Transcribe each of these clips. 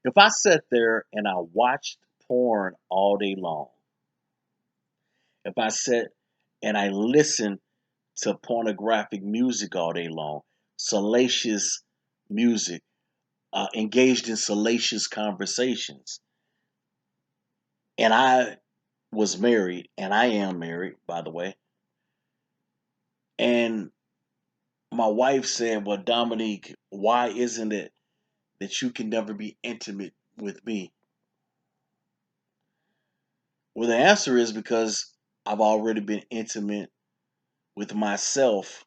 If I sat there and I watched porn all day long, if I sat and I listened to pornographic music all day long, salacious music, engaged in salacious conversations, and I was married, and I am married, by the way, and my wife said, "Well, Dominique, why isn't it that you can never be intimate with me?" Well, the answer is because I've already been intimate with myself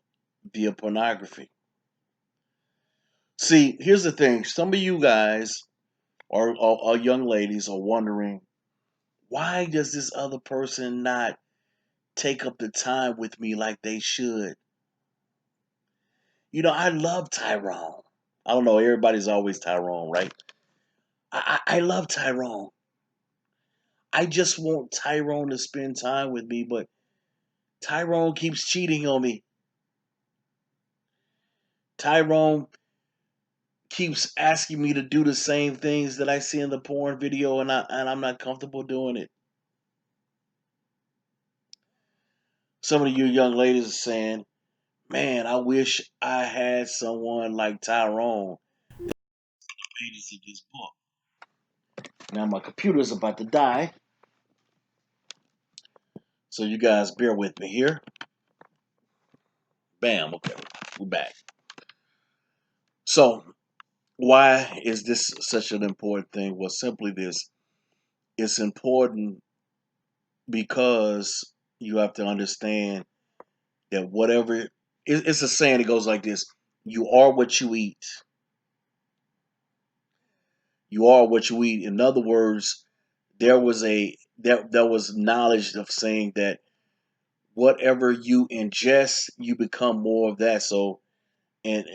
via pornography. See, here's the thing. Some of you guys or young ladies are wondering, why does this other person not take up the time with me like they should? I love Tyrone. I don't know, everybody's always Tyrone, right? I love Tyrone. I just want Tyrone to spend time with me, but Tyrone keeps cheating on me. Tyrone keeps asking me to do the same things that I see in the porn video, and I'm not comfortable doing it. Some of you young ladies are saying, "Man, I wish I had someone like Tyrone." Pages of this book. Now my computer's about to die, so you guys bear with me here. Bam. Okay, we're back. So why is this such an important thing? Well, simply this: it's important because you have to understand that it's a saying that goes like this: you are what you eat. You are what you eat. In other words, there was knowledge of saying that whatever you ingest, you become more of that. So and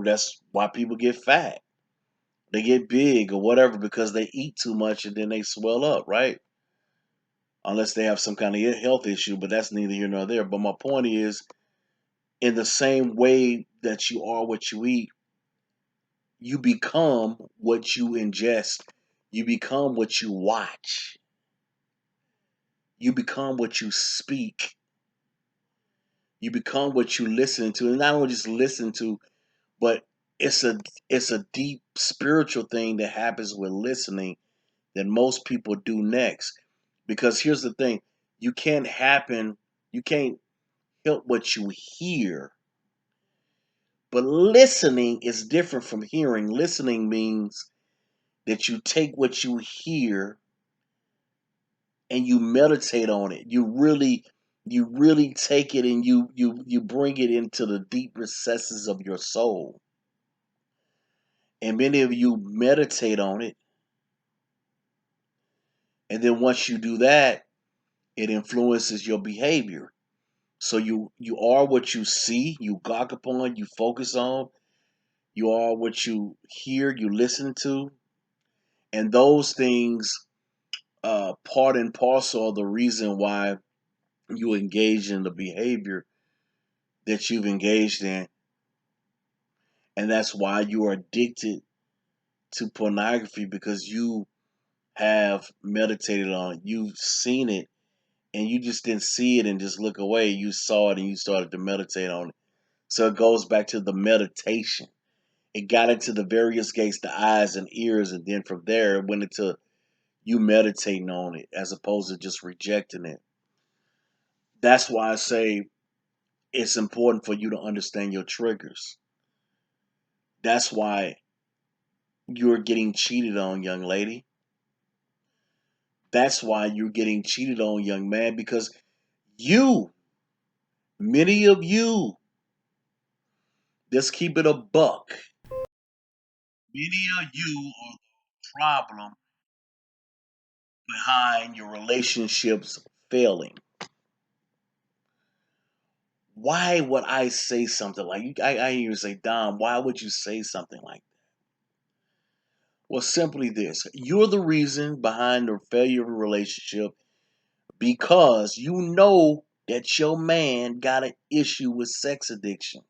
that's why people get fat. They get big or whatever because they eat too much and then they swell up, right? Unless they have some kind of health issue, but that's neither here nor there. But my point is, in the same way that you are what you eat, you become what you ingest. You become what you watch. You become what you speak. You become what you listen to. And not only just listen to, but it's a it's a deep spiritual thing that happens with listening that most people do next. Because here's the thing, you can't help what you hear. But listening is different from hearing. Listening means that you take what you hear and you meditate on it. You really take it and you bring it into the deep recesses of your soul. And many of you meditate on it, and then once you do that, it influences your behavior. So you are what you see, you gawk upon, you focus on. You are what you hear, you listen to, and those things, part and parcel of the reason why you engage in the behavior that you've engaged in, and that's why you are addicted to pornography, because you have meditated on it, you've seen it, and you just didn't see it and just look away. You saw it and you started to meditate on it. So it goes back to the meditation. It got into the various gates, the eyes and ears, and then from there it went into you meditating on it as opposed to just rejecting it. That's why I say it's important for you to understand your triggers. That's why you're getting cheated on, young lady. That's why you're getting cheated on, young man, because you, many of you, let's keep it a buck. Many of you are the problem behind your relationships failing. Why would I say something like you? I hear you say, Dom, why would you say something like that? Well, simply this: you're the reason behind the failure of a relationship because you know that your man got an issue with sex addiction.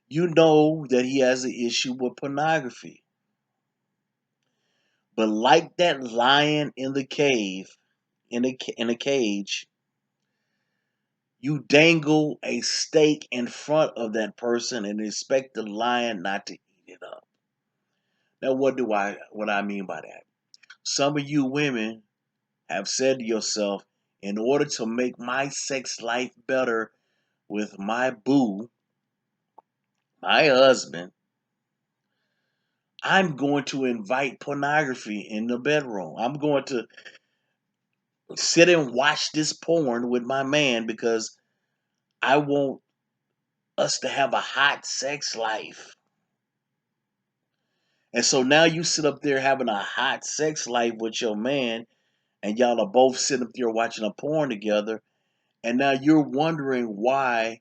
You know that he has an issue with pornography. But like that lion in the cave, in a cage, you dangle a steak in front of that person and expect the lion not to eat it up. Now, what I mean by that? Some of you women have said to yourself, in order to make my sex life better with my boo, my husband, I'm going to invite pornography in the bedroom. I'm going to sit and watch this porn with my man because I want us to have a hot sex life. And so now you sit up there having a hot sex life with your man, and y'all are both sitting up there watching a porn together. And now you're wondering why,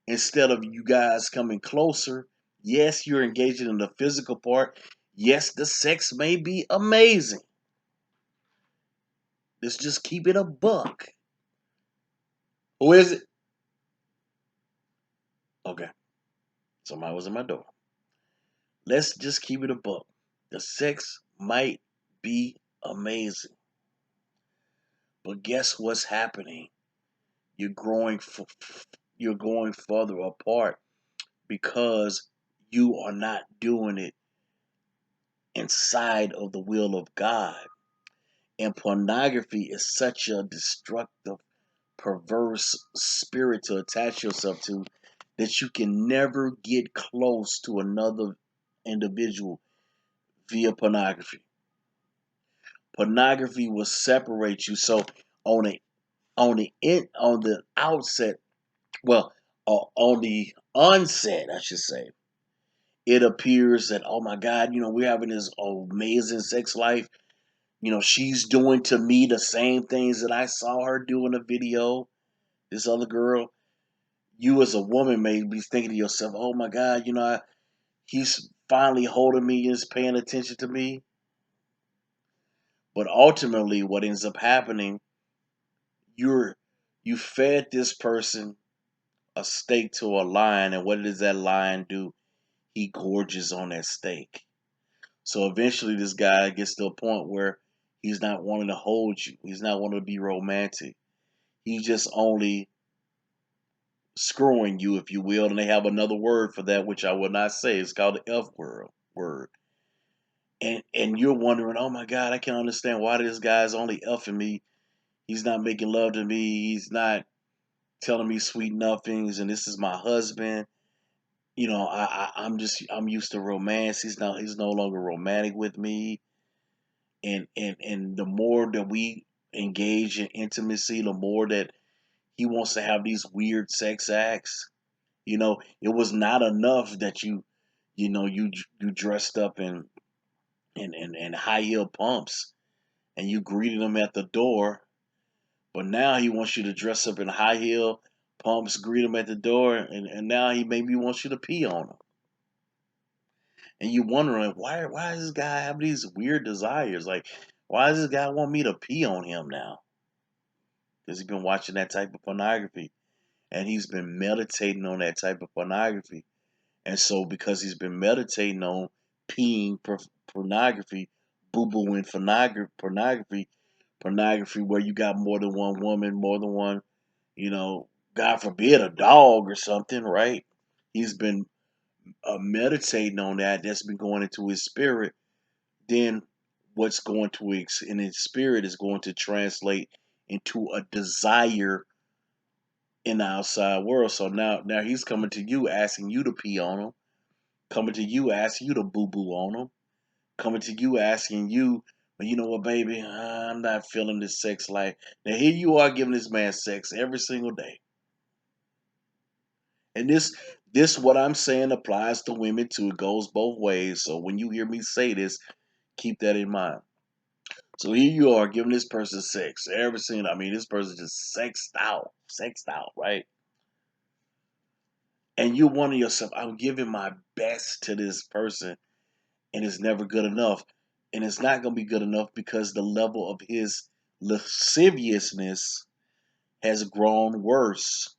instead of you guys coming closer, yes, you're engaging in the physical part. Yes, the sex may be amazing. Let's just keep it a buck. Who is it? Okay, somebody was at my door. Let's just keep it a buck. The sex might be amazing, but guess what's happening? You're growing, you're going further apart because you are not doing it inside of the will of God. And pornography is such a destructive, perverse spirit to attach yourself to that you can never get close to another individual via pornography. Pornography will separate you. So on a on the outset, well, on the onset, I should say, it appears that, oh my God, we're having this amazing sex life. She's doing to me the same things that I saw her do in the video. This other girl, you as a woman may be thinking to yourself, oh my God, he's finally holding me and is paying attention to me. But ultimately, what ends up happening, you're you fed this person a steak to a lion, and what does that lion do? He gorges on that steak. So eventually, this guy gets to a point where he's not wanting to hold you. He's not wanting to be romantic. He's just only screwing you, if you will. And they have another word for that, which I will not say. It's called the F word. And you're wondering, oh my God, I can't understand why this guy's only effing me. He's not making love to me. He's not telling me sweet nothings. And this is my husband. I'm used to romance. He's no longer romantic with me. And the more that we engage in intimacy, the more that he wants to have these weird sex acts. It was not enough that you dressed up in high heel pumps and you greeted him at the door, but now he wants you to dress up in high heel pumps, greet him at the door, and now he maybe wants you to pee on him. And you wondering why does this guy have these weird desires? Like, why does this guy want me to pee on him now? Because he's been watching that type of pornography, and he's been meditating on that type of pornography. And so, because he's been meditating on peeing pornography, boo booing pornography where you got more than one woman, more than one, God forbid, a dog or something, right? He's been meditating on that. That's been going into his spirit. Then what's going to in his spirit is going to translate into a desire in the outside world. So now he's coming to you asking you to pee on him, coming to you asking you to boo boo on him, coming to you asking you, but you know what, baby, I'm not feeling this sex life. Now here you are giving this man sex every single day. And this what I'm saying applies to women too. It goes both ways. So when you hear me say this, keep that in mind. So here you are giving this person sex every single. I mean, this person just sexed out, right? And you wonder yourself, I'm giving my best to this person, and it's never good enough. And it's not going to be good enough because the level of his lasciviousness has grown worse.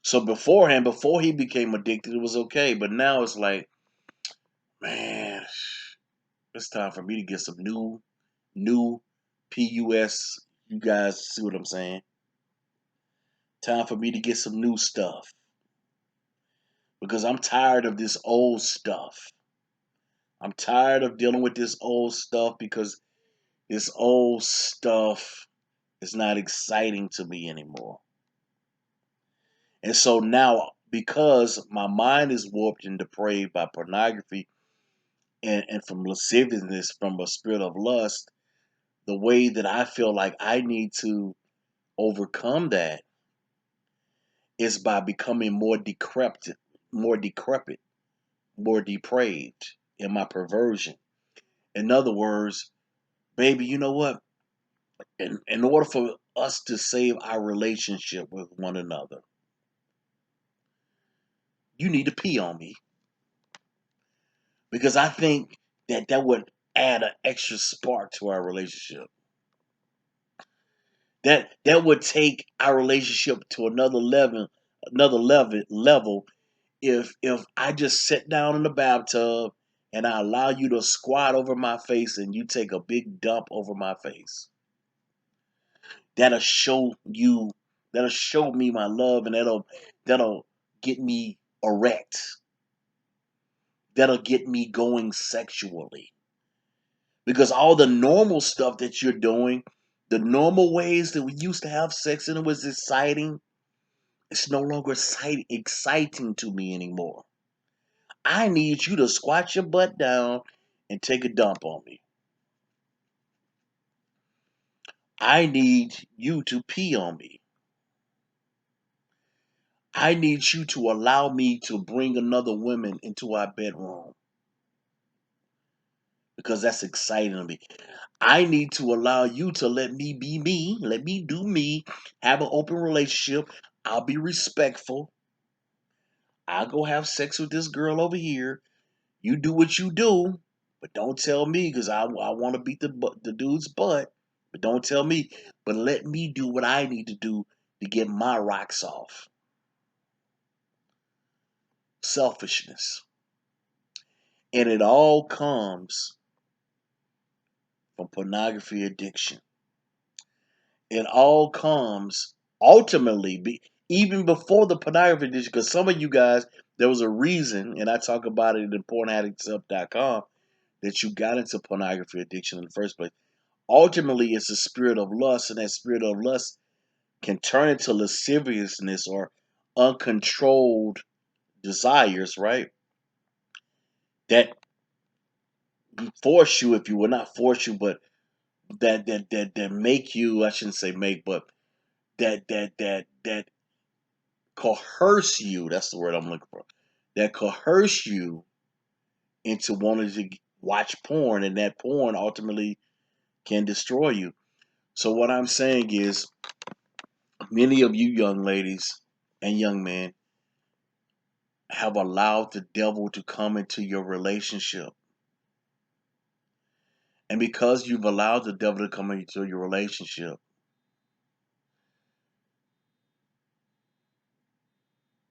So beforehand, before he became addicted, it was okay. But now it's like, man, it's time for me to get some new PUS. You guys see what I'm saying? Time for me to get some new stuff because I'm tired of this old stuff. I'm tired of dealing with this old stuff because this old stuff is not exciting to me anymore. And so now, because my mind is warped and depraved by pornography and from lasciviousness, from a spirit of lust, the way that I feel like I need to overcome that is by becoming more decrepit, more depraved in my perversion. In other words, baby, you know what? In order for us to save our relationship with one another, you need to pee on me because I think that would add an extra spark to our relationship. That would take our relationship to another level if I just sit down in the bathtub and I allow you to squat over my face and you take a big dump over my face. That'll show you that'll show me my love, and that'll get me erect. That'll get me going sexually. Because all the normal stuff that you're doing, the normal ways that we used to have sex and it was exciting, it's no longer exciting to me anymore. I need you to squat your butt down and take a dump on me. I need you to pee on me. I need you to allow me to bring another woman into our bedroom because that's exciting to me. I need to allow you to let me be me, let me do me, have an open relationship. I'll be respectful. I'll go have sex with this girl over here. You do what you do, but don't tell me because I want to beat the dude's butt. But don't tell me. But let me do what I need to do to get my rocks off. Selfishness. And it all comes from pornography addiction. It all comes ultimately, even before the pornography addiction, because some of you guys, there was a reason, and I talk about it in pornaddictsup.com, that you got into pornography addiction in the first place. Ultimately, it's a spirit of lust, and that spirit of lust can turn into lasciviousness or uncontrolled desires, right? That force you, if you will not force you, but that make you, I shouldn't say make, but that coerce you, that's the word I'm looking for, that coerce you into wanting to watch porn, and that porn ultimately can destroy you. So what I'm saying is, many of you young ladies and young men have allowed the devil to come into your relationship. And because you've allowed the devil to come into your relationship,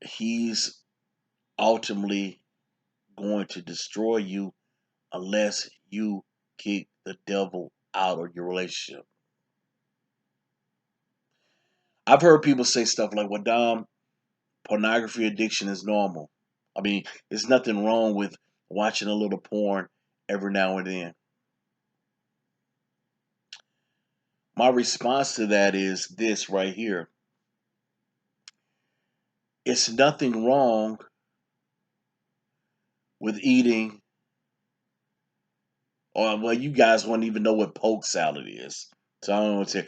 he's ultimately going to destroy you unless you kick the devil out of your relationship. I've heard people say stuff like, well, Dom, pornography addiction is normal. I mean, there's nothing wrong with watching a little porn every now and then. My response to that is this right here. It's nothing wrong with eating, or well, you guys won't even know what poke salad is. So I don't know what to say.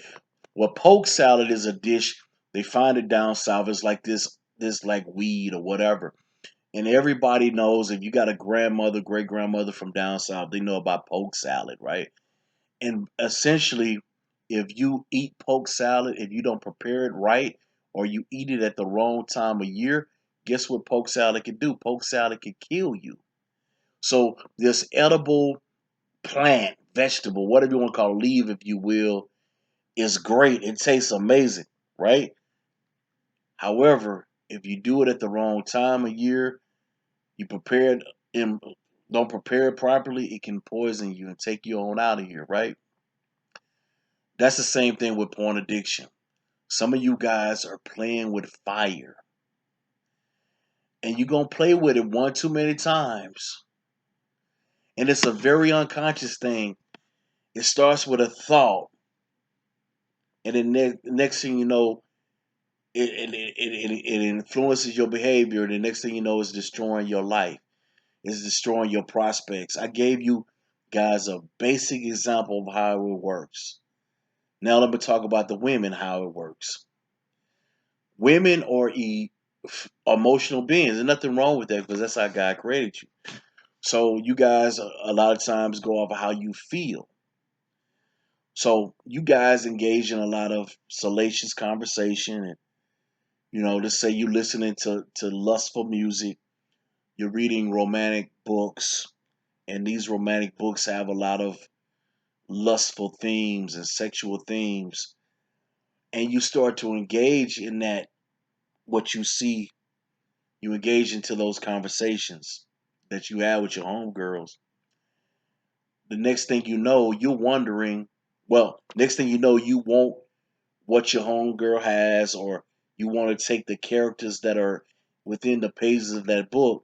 Well, poke salad is a dish. They find it down south. It's like this like weed or whatever. And everybody knows if you got a grandmother, great grandmother from down south, they know about poke salad, right? And essentially, if you eat poke salad, if you don't prepare it right, or you eat it at the wrong time of year, guess what poke salad can do? Poke salad can kill you. So this edible plant, vegetable, whatever you want to call it, leaf, if you will, is great. It tastes amazing, right? However, If you do it at the wrong time of year, you prepare it in, don't prepare it properly, it can poison you and take you on out of here, right? That's the same thing with porn addiction. Some of you guys are playing with fire, and you're going to play with it one too many times. And it's a very unconscious thing. It starts with a thought, and then next thing you know, it influences your behavior. And the next thing you know, it's destroying your life. It's destroying your prospects. I gave you guys a basic example of how it works. Now let me talk about the women, how it works. Women are emotional beings. There's nothing wrong with that because that's how God created you. So you guys a lot of times go off of how you feel. So you guys engage in a lot of salacious conversation, and let's say you listening to lustful music, you're reading romantic books, and these romantic books have a lot of lustful themes and sexual themes, and you start to engage in that, what you see, you engage into those conversations that you have with your homegirls. The next thing you know, you're wondering, well, next thing you know, you want what your homegirl has, or you want to take the characters that are within the pages of that book,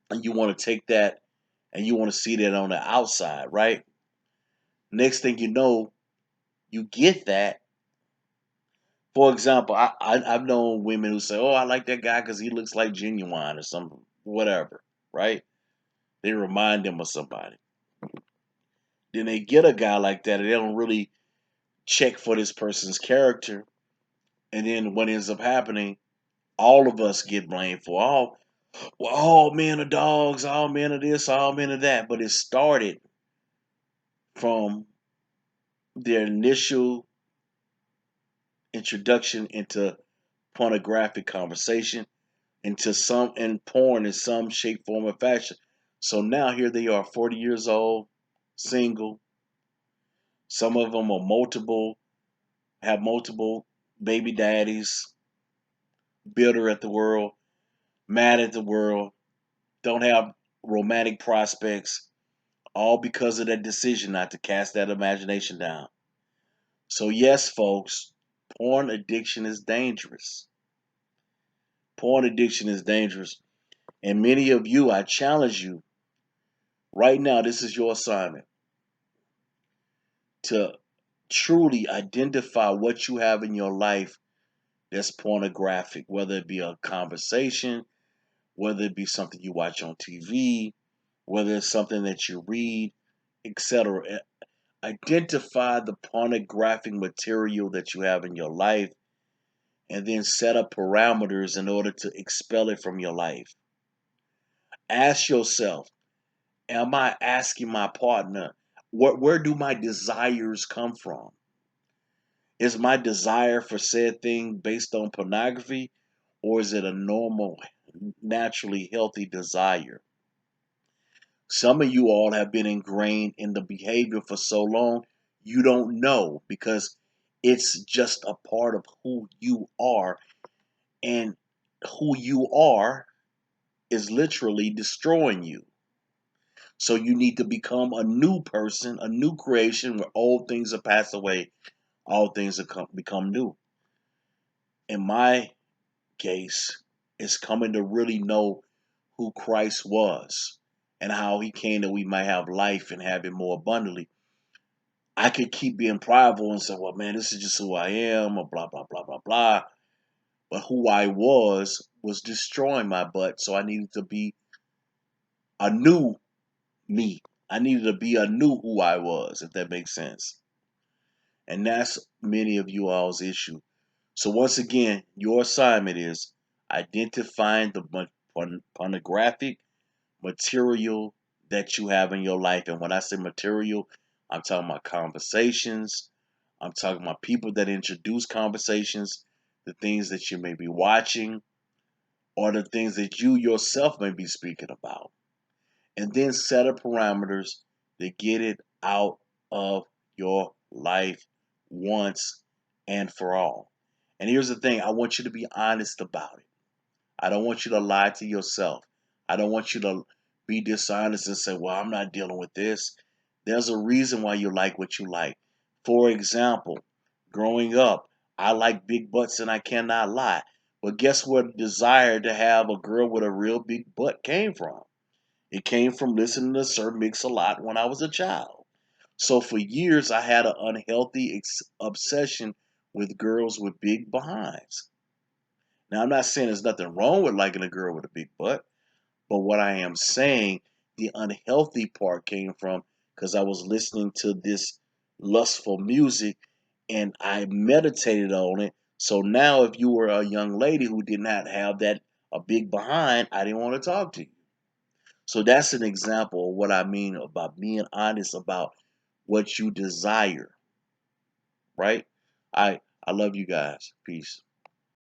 and you want to take that and you want to see that on the outside, right? Next thing you know, you get that. For example, I've known women who say, "Oh, I like that guy because he looks like Genuine or something, whatever," right? They remind them of somebody. Then they get a guy like that, and they don't really check for this person's character. And then what ends up happening, all of us get blamed for all men are dogs, all men are this, all men are that. But it started from their initial introduction into pornographic conversation, into some and porn in some shape, form, or fashion. So now here they are, 40 years old, single. Some of them have multiple baby daddies, bitter at the world, mad at the world, don't have romantic prospects, all because of that decision not to cast that imagination down. So, yes, folks, porn addiction is dangerous. Porn addiction is dangerous. And many of you, I challenge you right now, this is your assignment to truly identify what you have in your life that's pornographic, whether it be a conversation, whether it be something you watch on TV, whether it's something that you read, etc. Identify the pornographic material that you have in your life, and then set up parameters in order to expel it from your life. Ask yourself, am I asking my partner, where do my desires come from? Is my desire for said thing based on pornography, or is it a normal, naturally healthy desire? Some of you all have been ingrained in the behavior for so long, you don't know because it's just a part of who you are, and who you are is literally destroying you. So you need to become a new person, a new creation where old things are passed away, all things have become new. In my case, it's coming to really know who Christ was and how he came that we might have life and have it more abundantly. I could keep being prideful and say, well, man, this is just who I am, or blah, blah, blah, blah, blah. But who I was destroying my butt. So I needed to be a new me. I needed to be a new who I was, if that makes sense. And that's many of you all's issue. So once again, your assignment is identifying the pornographic material that you have in your life. And when I say material, I'm talking about conversations. I'm talking about people that introduce conversations, the things that you may be watching, or the things that you yourself may be speaking about. And then set up parameters to get it out of your life once and for all. And here's the thing, I want you to be honest about it. I don't want you to lie to yourself. I don't want you to be dishonest and say, well, I'm not dealing with this. There's a reason why you like what you like. For example, growing up, I like big butts and I cannot lie. But guess where the desire to have a girl with a real big butt came from? It came from listening to Sir Mix-a-Lot when I was a child. So for years, I had an unhealthy obsession with girls with big behinds. Now, I'm not saying there's nothing wrong with liking a girl with a big butt, but what I am saying, the unhealthy part came from because I was listening to this lustful music and I meditated on it. So now, if you were a young lady who did not have that a big behind, I didn't want to talk to you. So that's an example of what I mean about being honest about what you desire, right? I love you guys. Peace.